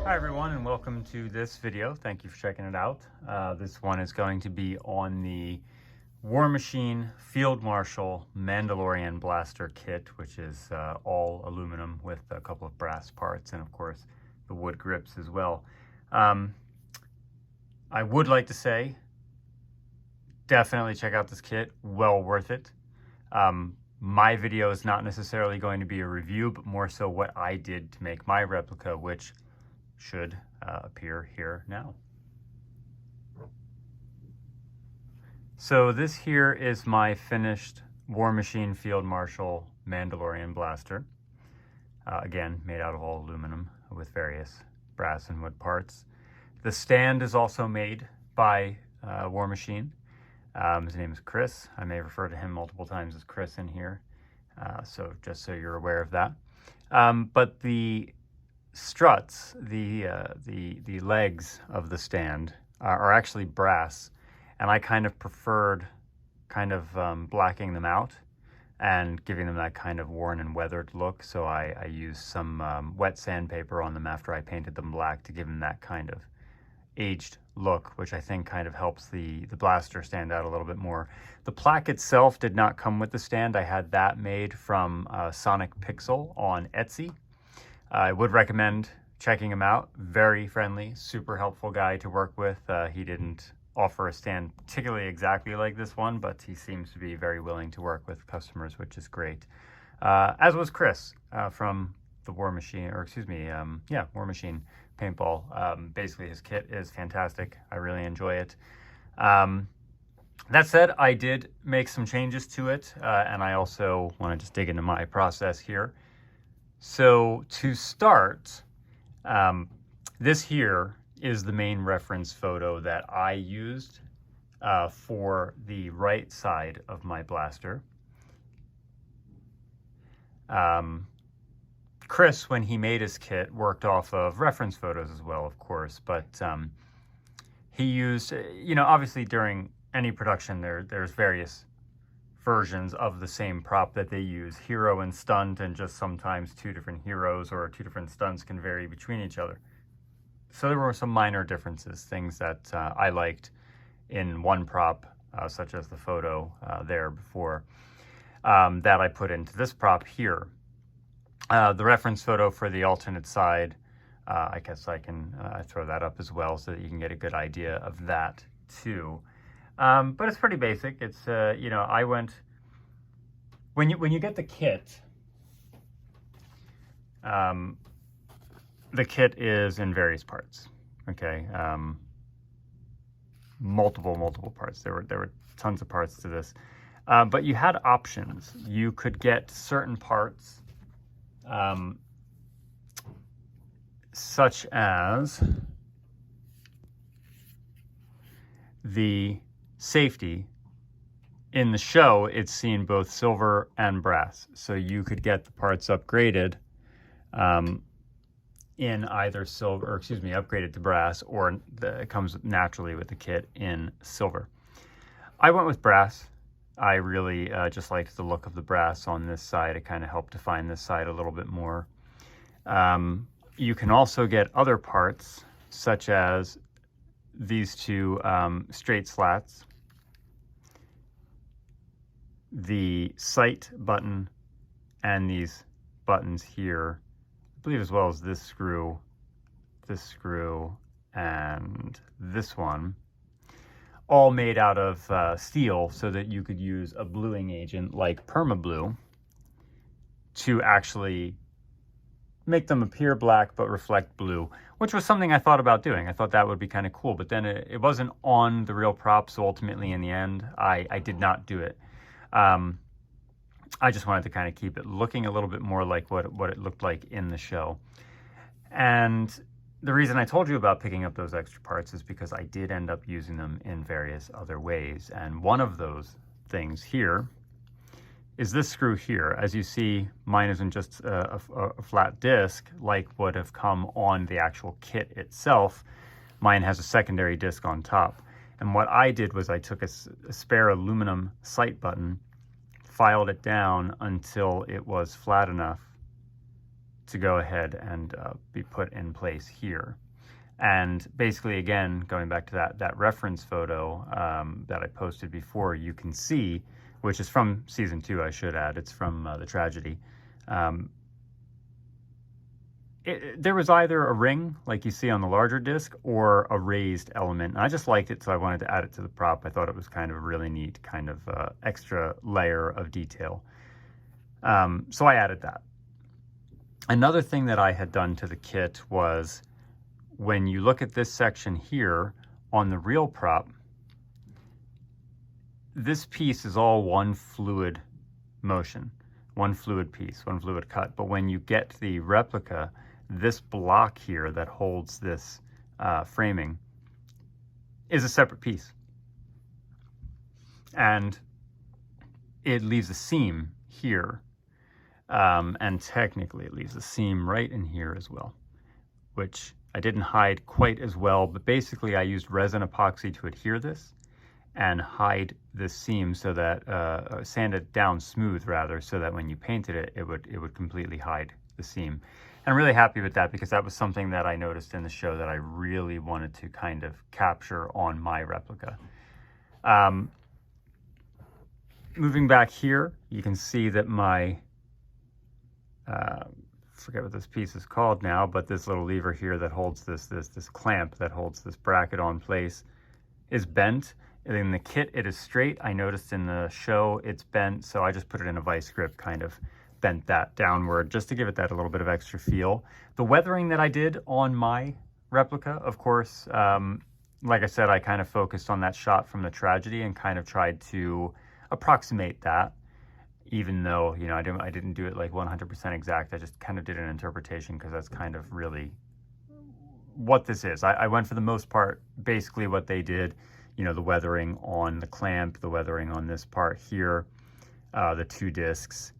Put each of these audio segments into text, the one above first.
Hi everyone, and welcome to this video. Thank you for checking it out. This one is going to be on the War Machine Fieldmarshal Mandalorian blaster kit, which is all aluminum with a couple of brass parts and of course the wood grips as well. I would like to say, definitely check out this kit, well worth it. My video is not necessarily going to be a review, but more so what I did to make my replica, which should appear here now. So this here is my finished War Machine Fieldmarshal Mandalorian blaster. Again, made out of all aluminum with various brass and wood parts. The stand is also made by War Machine. His name is Chris. I may refer to him multiple times as Chris in here, so just so you're aware of that. But the struts, the legs of the stand are actually brass, and I kind of preferred blacking them out and giving them that kind of worn and weathered look. So I used some wet sandpaper on them after I painted them black to give them that kind of aged look, which I think kind of helps the blaster stand out a little bit more. The plaque itself did not come with the stand. I had that made from Sonic Pixel on Etsy. I would recommend checking him out. Very friendly, super helpful guy to work with. He didn't offer a stand particularly exactly like this one, but he seems to be very willing to work with customers, which is great. As was Chris from the War Machine, or excuse me, War Machine Paintball. Basically, his kit is fantastic. I really enjoy it. That said, I did make some changes to it, and I also want to just dig into my process here. So to start, this here is the main reference photo that I used for the right side of my blaster. Chris, when he made his kit, worked off of reference photos as well, of course, but he used, obviously during any production there's various versions of the same prop that they use, hero and stunt, and just sometimes two different heroes or two different stunts can vary between each other. So there were some minor differences, things that I liked in one prop, such as the photo there before, that I put into this prop here. The reference photo for the alternate side, I guess I can throw that up as well so that you can get a good idea of that too. But it's pretty basic. It's, I went, when you get the kit, the kit is in various parts, okay? Multiple parts. There were tons of parts to this. But you had options. You could get certain parts, such as the safety. In the show, it's seen both silver and brass, so you could get the parts upgraded in either silver, or excuse me, upgraded to brass, or it comes naturally with the kit in silver. I went with brass. I really just liked the look of the brass on this side. It kind of helped define this side a little bit more. You can also get other parts, such as these two straight slats, the sight button, and these buttons here, I believe, as well as this screw, and this one, all made out of steel, so that you could use a bluing agent like Perma Blue to actually make them appear black but reflect blue, which was something I thought about doing. I thought that would be kind of cool, but then it wasn't on the real prop, so ultimately in the end, I did not do it. I just wanted to kind of keep it looking a little bit more like what it looked like in the show. And the reason I told you about picking up those extra parts is because I did end up using them in various other ways. And one of those things here is this screw here. As you see, mine isn't just a flat disc like would have come on the actual kit itself. Mine has a secondary disc on top. And what I did was I took a spare aluminum sight button, filed it down until it was flat enough to go ahead and be put in place here. And basically, again, going back to that reference photo that I posted before, you can see, which is from season 2, I should add, it's from the tragedy. There was either a ring, like you see on the larger disc, or a raised element. And I just liked it, so I wanted to add it to the prop. I thought it was kind of a really neat kind of extra layer of detail. So I added that. Another thing that I had done to the kit was, when you look at this section here on the real prop, this piece is all one fluid motion, one fluid piece, one fluid cut. But when you get the replica, this block here that holds this framing is a separate piece. And it leaves a seam here. And technically it leaves a seam right in here as well, which I didn't hide quite as well, but basically I used resin epoxy to adhere this and hide this seam so that, sand it down smooth rather, so that when you painted it, it would completely hide the seam. And I'm really happy with that, because that was something that I noticed in the show that I really wanted to kind of capture on my replica. Moving back here, you can see that my, forget what this piece is called now, but this little lever here that holds this clamp that holds this bracket on place is bent. In the kit, it is straight. I noticed in the show it's bent, so I just put it in a vice grip, kind of bent that downward just to give it that a little bit of extra feel. The weathering that I did on my replica, of course, like I said, I kind of focused on that shot from the tragedy and kind of tried to approximate that, even though, you know, I didn't do it like 100% exact. I just kind of did an interpretation, because that's kind of really what this is. I went for the most part basically what they did, you know, the weathering on the clamp, the weathering on this part here, the 2 discs,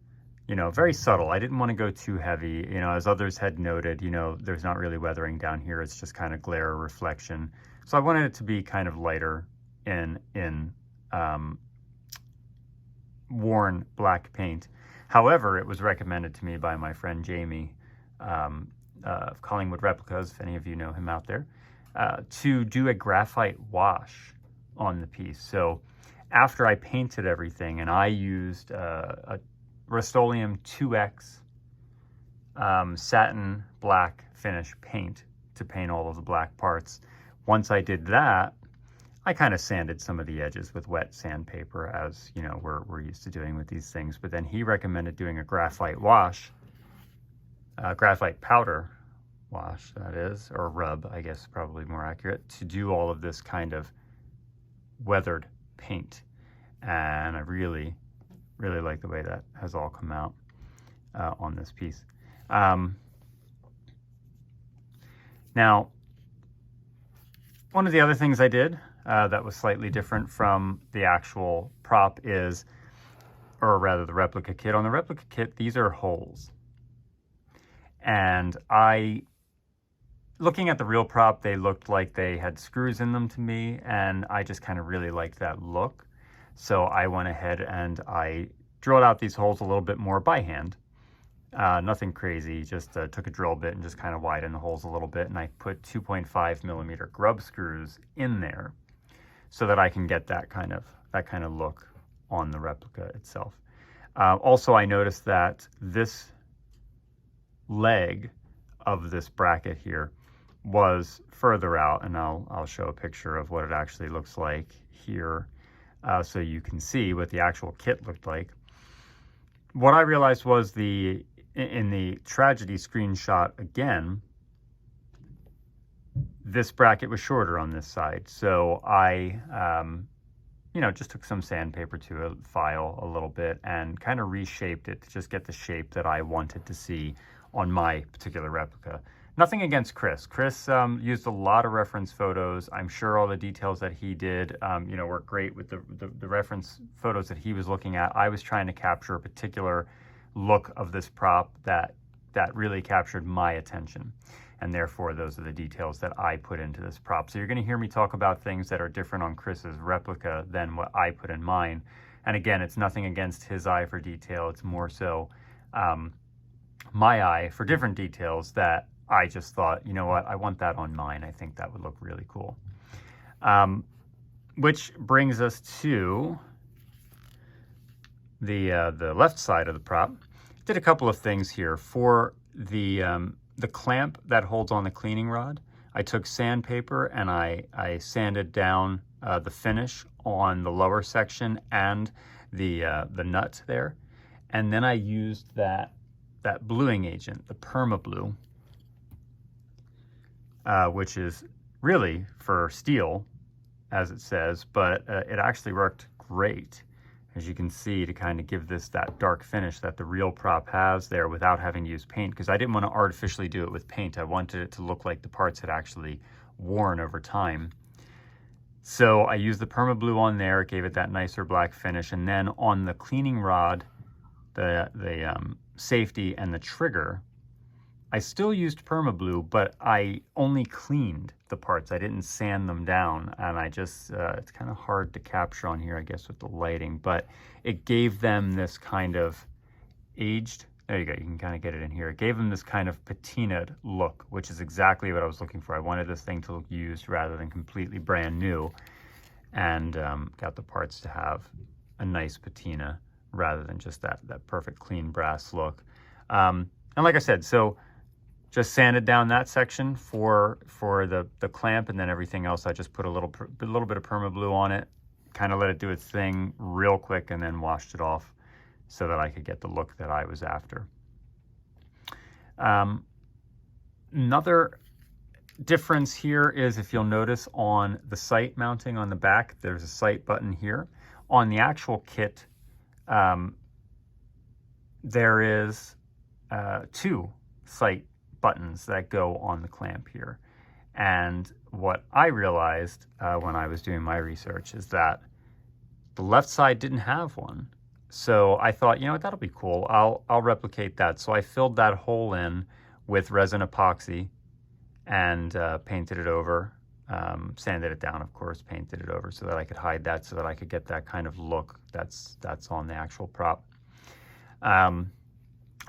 you know, very subtle. I didn't want to go too heavy, you know, as others had noted, you know, there's not really weathering down here. It's just kind of glare or reflection. So I wanted it to be kind of lighter in worn black paint. However, it was recommended to me by my friend Jamie of Collingwood Replicas, if any of you know him out there, to do a graphite wash on the piece. So after I painted everything, and I used a Rustoleum 2X satin black finish paint to paint all of the black parts. Once I did that, I kind of sanded some of the edges with wet sandpaper, as you know we're used to doing with these things. But then he recommended doing a graphite wash, graphite powder wash, that is, or rub, I guess, probably more accurate, to do all of this kind of weathered paint. And I really like the way that has all come out on this piece. Now, one of the other things I did that was slightly different from the actual prop is, or rather the replica kit. On the replica kit, these are holes. And looking at the real prop, they looked like they had screws in them to me, and I just kind of really liked that look. So I went ahead and I drilled out these holes a little bit more by hand. Nothing crazy, just took a drill bit and just kind of widened the holes a little bit, and I put 2.5mm grub screws in there so that I can get that kind of look on the replica itself. Also, I noticed that this leg of this bracket here was further out, and I'll show a picture of what it actually looks like here, so you can see what the actual kit looked like. What I realized was in the tragedy screenshot again, this bracket was shorter on this side. So I, you know, just took some sandpaper to a file a little bit and kind of reshaped it to just get the shape that I wanted to see on my particular replica. Nothing against Chris. Chris used a lot of reference photos. I'm sure all the details that he did, you know, were great with the reference photos that he was looking at. I was trying to capture a particular look of this prop that really captured my attention. And therefore, those are the details that I put into this prop. So you're going to hear me talk about things that are different on Chris's replica than what I put in mine. And again, it's nothing against his eye for detail. It's more so my eye for different details that I just thought, you know what, I want that on mine. I think that would look really cool. Which brings us to the left side of the prop. Did a couple of things here. For the clamp that holds on the cleaning rod, I took sandpaper and I sanded down the finish on the lower section and the nut there. And then I used that bluing agent, the Perma Blue, which is really for steel, as it says, but it actually worked great, as you can see, to kind of give this that dark finish that the real prop has there without having to use paint, because I didn't want to artificially do it with paint. I wanted it to look like the parts had actually worn over time. So I used the Perma Blue on there. It gave it that nicer black finish. And then on the cleaning rod, the safety and the trigger, I still used Perma Blue, but I only cleaned the parts. I didn't sand them down, and I just, it's kind of hard to capture on here, I guess, with the lighting, but it gave them this kind of aged, there you go, you can kind of get it in here. It gave them this kind of patinaed look, which is exactly what I was looking for. I wanted this thing to look used rather than completely brand new, and got the parts to have a nice patina rather than just that perfect clean brass look. And like I said, so just sanded down that section for the clamp, and then everything else I just put a little bit of Perma Blue on it, kind of let it do its thing real quick, and then washed it off so that I could get the look that I was after. Another difference here is, if you'll notice on the sight mounting on the back, there's a sight button here. On the actual kit, there is 2 sight buttons that go on the clamp here. And what I realized when I was doing my research is that the left side didn't have one. So I thought, you know what, that'll be cool. I'll replicate that. So I filled that hole in with resin epoxy and painted it over, sanded it down, of course, painted it over so that I could hide that, so that I could get that kind of look that's on the actual prop.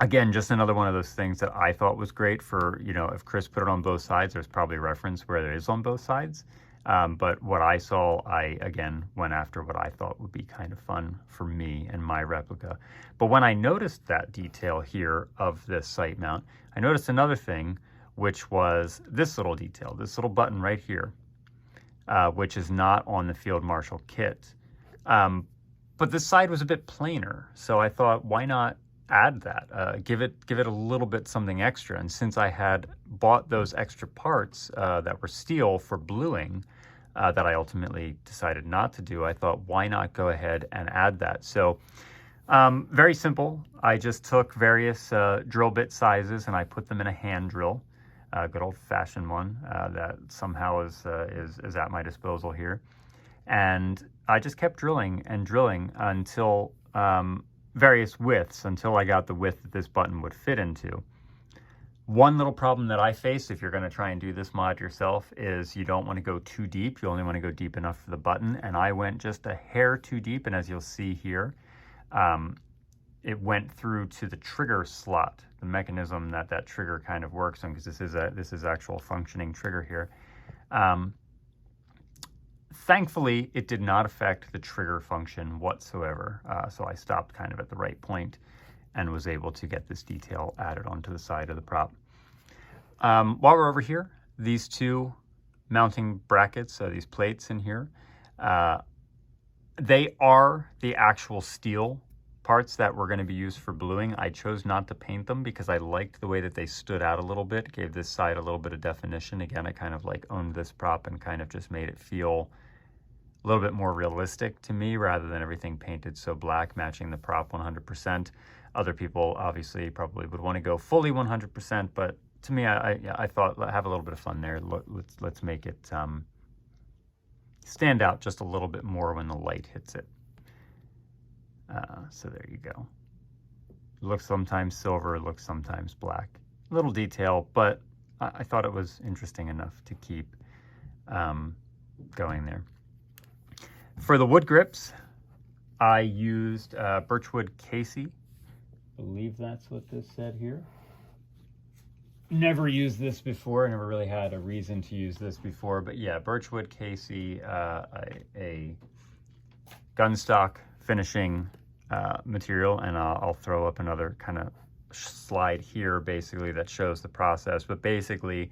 Again, just another one of those things that I thought was great for, you know, if Chris put it on both sides, there's probably a reference where it is on both sides. But what I saw, I, again, went after what I thought would be kind of fun for me and my replica. But when I noticed that detail here of this sight mount, I noticed another thing, which was this little detail, this little button right here, which is not on the Fieldmarshal kit. But this side was a bit plainer, so I thought, why not add that, give it a little bit something extra. And since I had bought those extra parts that were steel for bluing, that I ultimately decided not to do, I thought, why not go ahead and add that? So very simple. I just took various drill bit sizes and I put them in a hand drill, good old-fashioned one that somehow is at my disposal here. And I just kept drilling and drilling until various widths, until I got the width that this button would fit into. One little problem that I face if you're going to try and do this mod yourself is you don't want to go too deep. You only want to go deep enough for the button, and I went just a hair too deep, and as you'll see here, it went through to the trigger slot, the mechanism that trigger kind of works on, because this is actual functioning trigger here. Thankfully, it did not affect the trigger function whatsoever, so I stopped kind of at the right point and was able to get this detail added onto the side of the prop. While we're over here, these 2 mounting brackets, these plates in here, they are the actual steel parts that were going to be used for bluing. I chose not to paint them because I liked the way that they stood out a little bit, gave this side a little bit of definition. Again, I kind of like owned this prop and kind of just made it feel a little bit more realistic to me rather than everything painted so black, matching the prop 100%. Other people obviously probably would want to go fully 100%, but to me, I thought, have a little bit of fun there. Let's make it stand out just a little bit more when the light hits it. So there you go. It looks sometimes silver, it looks sometimes black. Little detail, but I thought it was interesting enough to keep going there. For the wood grips, I used Birchwood Casey. I believe that's what this said here. never used this before. I never really had a reason to use this before, but yeah, Birchwood Casey, a gunstock finishing material, and I'll throw up another kind of slide here basically that shows the process, but basically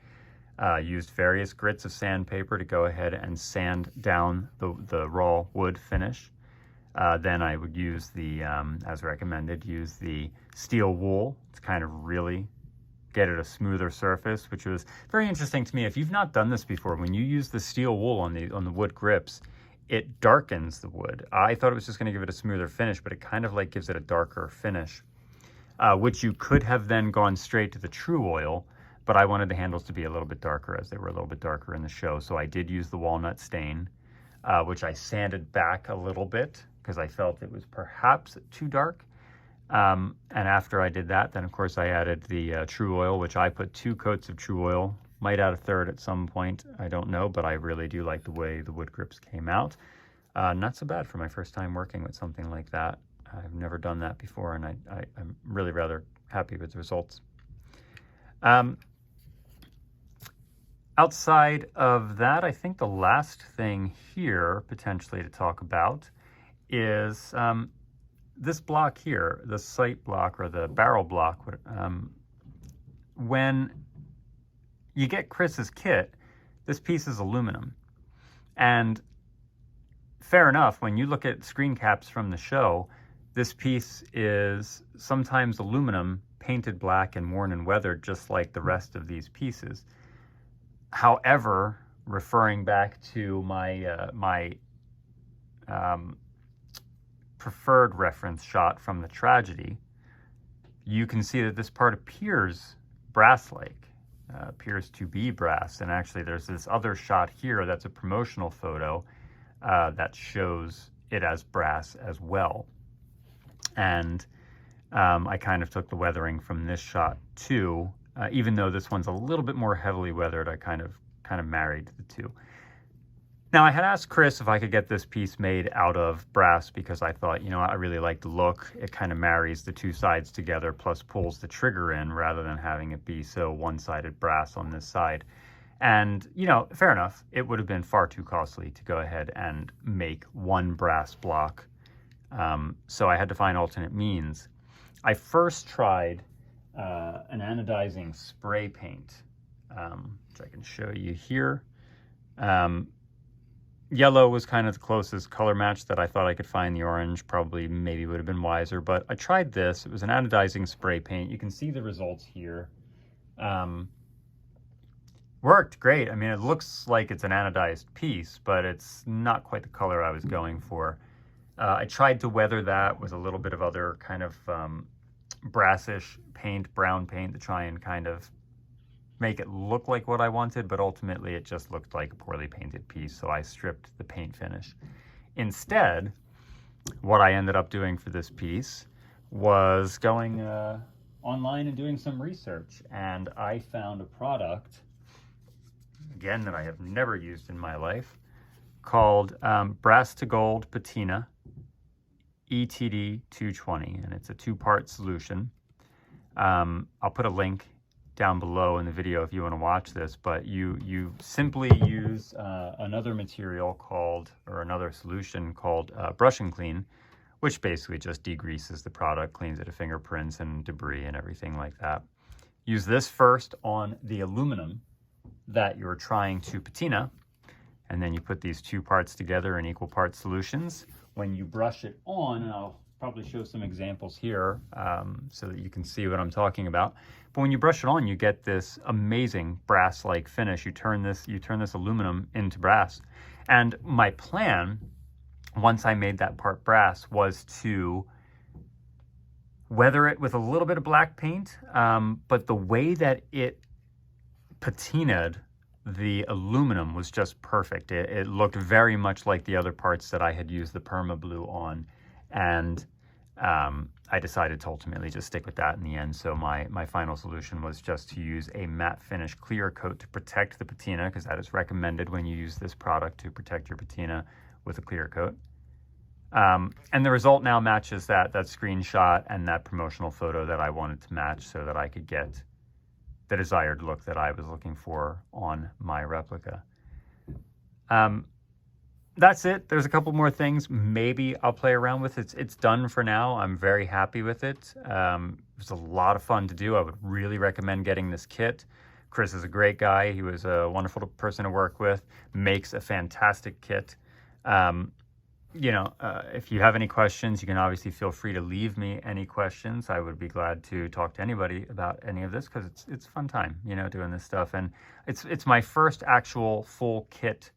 used various grits of sandpaper to go ahead and sand down the raw wood finish. Then I would use the, as recommended, use the steel wool to kind of really get it a smoother surface, which was very interesting to me. If you've not done this before, when you use the steel wool on the wood grips, it darkens the wood. I thought it was just going to give it a smoother finish, but it kind of like gives it a darker finish, which you could have then gone straight to the true oil, but I wanted the handles to be a little bit darker as they were a little bit darker in the show. So I did use the walnut stain, which I sanded back a little bit because I felt it was perhaps too dark. And after I did that, then of course I added the true oil, which I put 2 coats of true oil. Might add a third at some point, I don't know, but I really do like the way the wood grips came out. Not so bad for my first time working with something like that. I've never done that before, and I'm really rather happy with the results. Outside of that, I think the last thing here potentially to talk about is this block here, the sight block or the barrel block. When you get Chris's kit, this piece is aluminum. And fair enough, when you look at screen caps from the show, this piece is sometimes aluminum, painted black and worn and weathered, just like the rest of these pieces. However, referring back to my preferred reference shot from the tragedy, you can see that this part appears brass-like, appears to be brass. And actually there's this other shot here that's a promotional photo that shows it as brass as well. And I kind of took the weathering from this shot too. Even though this one's a little bit more heavily weathered, I kind of married the two. Now, I had asked Chris if I could get this piece made out of brass because I thought, you know, I really like the look. It kind of marries the two sides together, plus pulls the trigger in rather than having it be so one-sided brass on this side. And, you know, fair enough. It would have been far too costly to go ahead and make one brass block. So I had to find alternate means. I first tried an anodizing spray paint, which I can show you here. Yellow was kind of the closest color match that I thought I could find. The orange probably maybe would have been wiser, but I tried this. It was an anodizing spray paint. You can see the results here. Worked great. I mean, it looks like it's an anodized piece, but it's not quite the color I was going for. I tried to weather that with a little bit of other kind of brassish paint, brown paint, to try and kind of make it look like what I wanted, but ultimately it just looked like a poorly painted piece, so I stripped the paint finish. Instead, what I ended up doing for this piece was going online and doing some research, and I found a product, again, that I have never used in my life, called Brass to Gold Patina ETD 220, and it's a 2-part solution. I'll put a link down below in the video if you want to watch this, but you simply use another material called, or another solution called Brush and Clean, which basically just degreases the product, cleans it of fingerprints and debris and everything like that. Use this first on the aluminum that you're trying to patina, and then you put these 2 parts together in equal parts solutions. When you brush it on, and I'll probably show some examples here so that you can see what I'm talking about. But when you brush it on, you get this amazing brass-like finish. You turn this aluminum into brass. And my plan, once I made that part brass, was to weather it with a little bit of black paint. But the way that it patinaed the aluminum was just perfect. It looked very much like the other parts that I had used the Perma blue on. And I decided to ultimately just stick with that in the end. So my final solution was just to use a matte finish clear coat to protect the patina, because that is recommended when you use this product, to protect your patina with a clear coat. And the result now matches that screenshot and that promotional photo that I wanted to match, so that I could get the desired look that I was looking for on my replica. That's it. There's a couple more things maybe I'll play around with. It's done for now. I'm very happy with it. It was a lot of fun to do. I would really recommend getting this kit. Chris is a great guy. He was a wonderful person to work with, makes a fantastic kit. You know, if you have any questions, you can obviously feel free to leave me any questions. I would be glad to talk to anybody about any of this, because it's a fun time, you know, doing this stuff. And it's my first actual full kit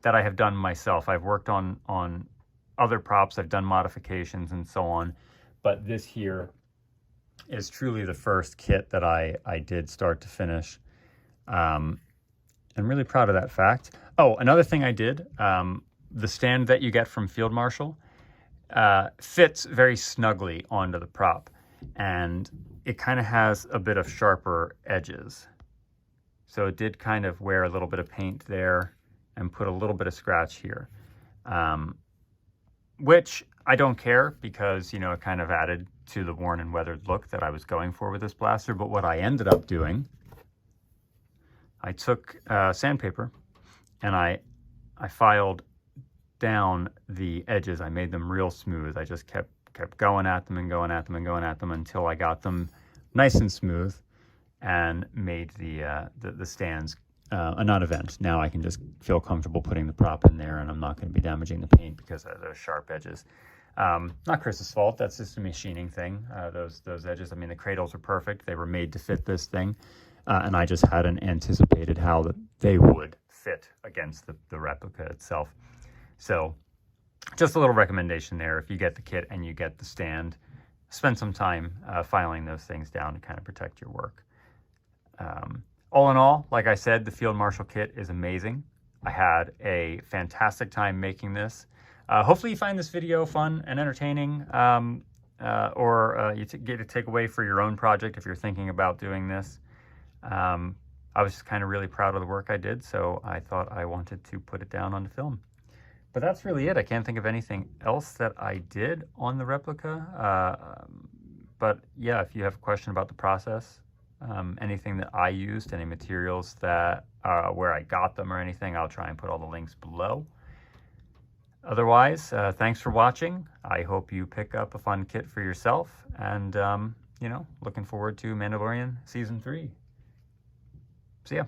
that I have done myself. I've worked on other props, I've done modifications and so on, but this here is truly the first kit that I did start to finish. I'm really proud of that fact. Oh, another thing I did, the stand that you get from Fieldmarshal fits very snugly onto the prop, and it kind of has a bit of sharper edges. So it did kind of wear a little bit of paint there and put a little bit of scratch here, which I don't care, because, you know, it kind of added to the worn and weathered look that I was going for with this blaster. But what I ended up doing, I took sandpaper and I filed down the edges. I made them real smooth. I just kept going at them and going at them and going at them until I got them nice and smooth, and made the stands a non-event. Now I can just feel comfortable putting the prop in there, and I'm not going to be damaging the paint because of those sharp edges. Not Chris's fault. That's just a machining thing. Those edges, I mean, the cradles are perfect. They were made to fit this thing, and I just hadn't anticipated how they would fit against the replica itself. So just a little recommendation there. If you get the kit and you get the stand, spend some time filing those things down to kind of protect your work. All in all, like I said, the Fieldmarshal kit is amazing. I had a fantastic time making this. Hopefully you find this video fun and entertaining, or you get a takeaway for your own project if you're thinking about doing this. I was just kind of really proud of the work I did, so I thought I wanted to put it down on film. But that's really it. I can't think of anything else that I did on the replica. But yeah, if you have a question about the process, anything that I used, any materials that where I got them or anything, I'll try and put all the links below. Otherwise, thanks for watching. I hope you pick up a fun kit for yourself, and you know, looking forward to Mandalorian Season 3. See ya.